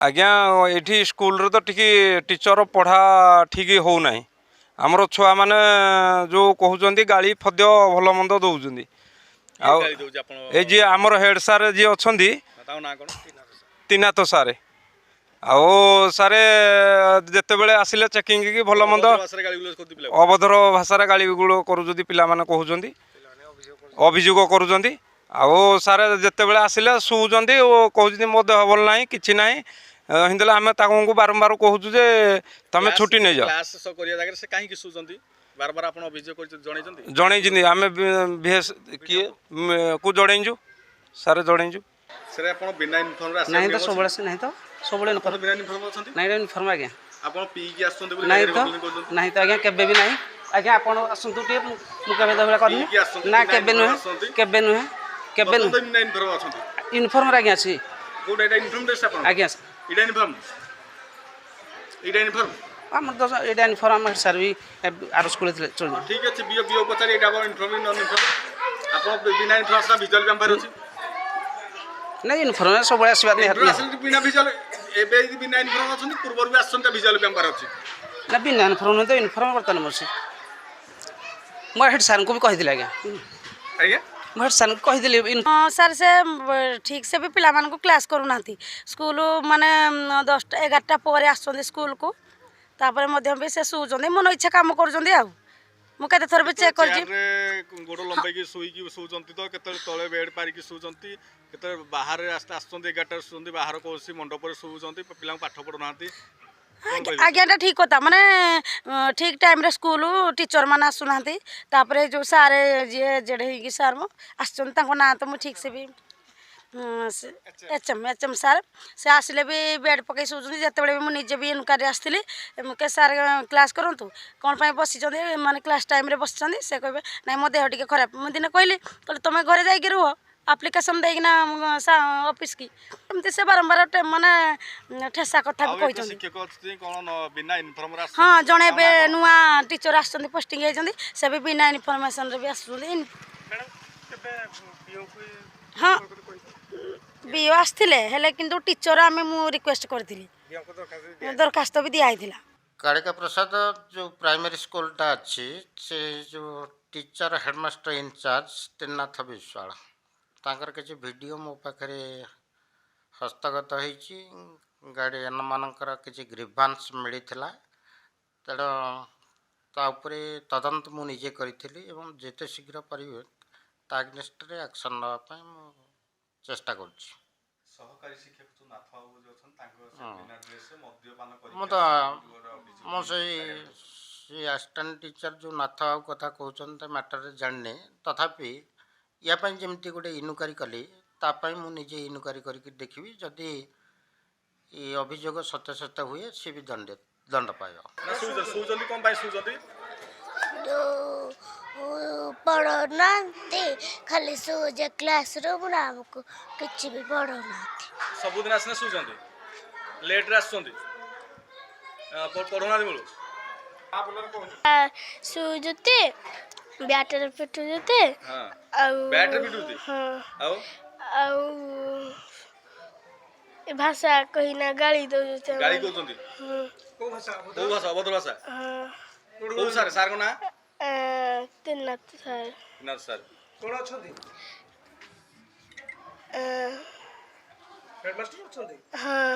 आज्ञा ये स्कूल तो टी टीचर पढ़ा ठीक हो ना आमर छुआ मैंने जो कहते गाड़ी फद्य भल मंद दौरान आमर हेड सार जी अच्छा तीनाथ सारे आओ सारे जिते बड़े आसिले चेकिंग की भल मंद अभद्र भाषा गाड़ी गुड़ कर पिला कहते अभियोग करुँच आओ सारे जिते बड़े आसिले शुचुं कहते मो देह भल ना कि ना हिंदे आम बारंबार कहूँ जे तुम छुट्टी नहीं जाओ जन आम किए को जनईचु सारे जनईचु नहीं तो सब नहीं तो सब इनफर्म आज्ञा नहीं तो नहीं तो आज्ञा केबे भी नहीं आज्ञा आप आसतु टे मुझे दौरा करनी ना केबे नुहे केबे नुहे केबे इनफर्म आज्ञा अच्छी आज्ञा आम तो ये इनफर्म आम सार भी आर स्कूल चल ठीक अच्छे बीओ बीओ पचार ये इनफर्म नन इनफर्म आप बिना इनफर्म भिजुआल पेपर अच्छी नहीं इनफर्म सब आसवा बिना भिजुआल एबे बिना इनफर्म अच्छी पूर्व भी आसता भिजुआल पेपर अच्छी ना बिना इनफर्म नहीं तो इनफर्म बर्तमान अच्छी मोर हेड सार को भी कहीदे आज्ञा आज्ञा हेड सार को कहीदे सर से ठीक से भी पिला मानक क्लास करूना स्कूल माने 10-11टा पर आसुँच स्कूल को तापर मध्य भी से शुचुं मन इच्छा कम कर मुझे थर भी चेक कर गोड़ लंबाई शुई शुचंती तो केत तले बेड पारिकी शुचंती केत बाहर आसुँच 11टा शुचंती बाहर कौन मंडप शुचंती पिला पाठ पढ़ुना आज्ञा ठीक कथा माने ठीक टाइम रे स्कूल टीचर मान आसुना जो सार जी जेडे सार मो ना तो मुझे ठीक से भी एचएम सार से आसिले भी बेड पकई शुचुं जिते बड़े मुझे भी इनक्वारी आसती के सार क्लास करूँ कौन पर बसी माने क्लास टाइम रे बस से कहे ना मो देह टी खराब मुझे दिन कहली तुम घरे जा रुह आप्लिकेसन देना ऑफिस की एमती से बारंबार माने ठेसा कथा भी कहते हाँ जड़े नुआ टीचर आस पोस्टिंग होती से भी बिना इनफर्मेसन भी आस हाँ बीओ आसते कि टीचर आम रिक्वेस्ट करी दरखास्त भी दिखाई कालिका प्रसाद जो प्राइमरी स्कूलटा अच्छी से जो teacher headmaster incharge Trinath Biswal तांकर किसी वीडियो मो पाखे हस्तगत होती गार्डियन मानकर किसी ग्रीभांस मिलता तेणु तापर तदंत मुझे करी जिते शीघ्र पारे अगेन्स्ट एक्शन नापी चेष्टा कर असिस्टेंट टीचर जो नाथ बाबू कथा कहते मैटर जानी तथापि यापाई जमी गोटे इनक्वारी कली तापाई मुझे इनक्वारी करके देखी जदि अभियोग सत्यासत्य हुए सी भी दंड पाइब पढ़ना खाली सोजे क्लास रूम आमको किसी भी पढ़ना सबुदिन आसना शुचंती लेट रे आसुंती पढ़ना बोलो शुजुते बैटर पिटुते हां आउ बैटर पिटुते हां आउ भाषा कहिना गाली दउते गाली कहउतंती को भाषा अभद्र भाषा हां को सार को ना त्रिनाथ सर कौन अछंती हेडमास्टर अछंती हां